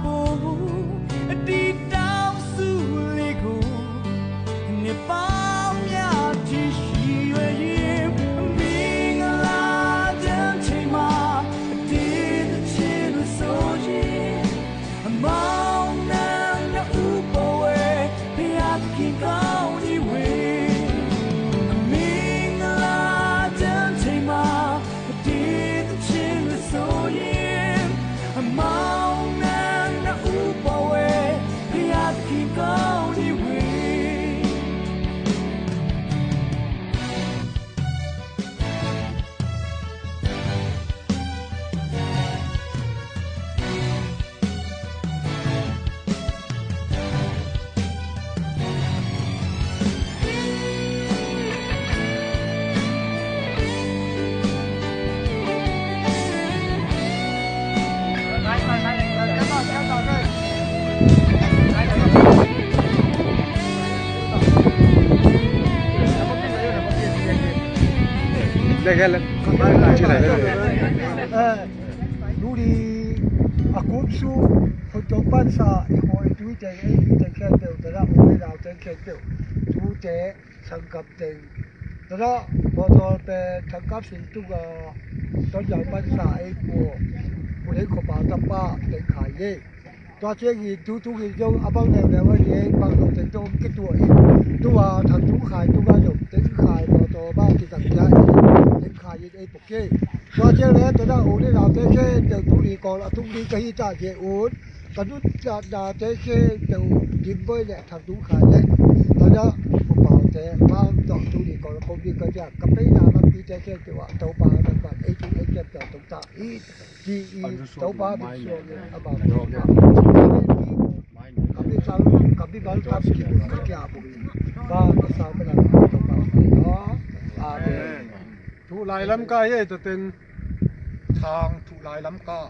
ဘူဒီတောင်စုလေးကိုနေပေါင်းများချီရှိရွယ်ရင်မင်္ဂလာတဲ့ချိန်မှာဒီတစ်ချစ်လို့ဆိုရင်အမောင်းနဲ့ဥပဝဲဖျားခင်ကောင်းဒီဝေမင်္ဂလာတဲ့ချိန်မှာဒီတစ်ချစ်လို့ဆိုရင်အမောင်းနဲ့ဥပဝဲဖျားခင်ကောင်းဒီဝေได้แค่แล้วชื่ออะไรလူဒီအခုစုဖတ်တော့ပတ်စာဟိုတူတဲ့တူတဲ့ခဲတဲ့ဒါကဘယ်တော့တဲ့ခဲတဲ့တူတဲ့စံကပ်တဲ့ဒါဘောတော်တဲ့စံကပ်စင်တူကတော့ကြောင်ပတ်စာအိကိုဘယ်ကိုပါတော့ပါတဲ့ခါရဲ့တော့ချေကြီးတူကြီးကြောင့်အပေါင်းနဲ့လည်းဝဲရေးပေါတော့တဲ့တော့ကတူအိတူဟာထတူခိုင်တူကရုပ်တဲ့ခိုင်ဘောတော်ပါကိစ္စကြတဲ့ခါရဲ့အိပုတ်ကေတော့ချေလည်းတော့ဦးလေးတော့တဲ့ခဲတဲ့တူကြီးကောအတူကြီးကြီးကြရဲ့ဦးတနုတာတဲ့ခဲတဲ့ဒီဘွေနဲ့ထတူခိုင်ရဲ့တော့ဘောတဲ့ပေါတော့တူကြီးကောပုံကြီးကြကပိနာမပြီးတဲ့ခဲတော့ပါတော့ပါအိတူအိကျတော့တာဤဒီတော့ပါဒီဆိုအပါတော့Kami baru tak sikit kerja apa ni. Bah kesal benar tu bah. Amen. ถูหลายล้ำกาเย่จะเป็นทางถูหลายล้ำกา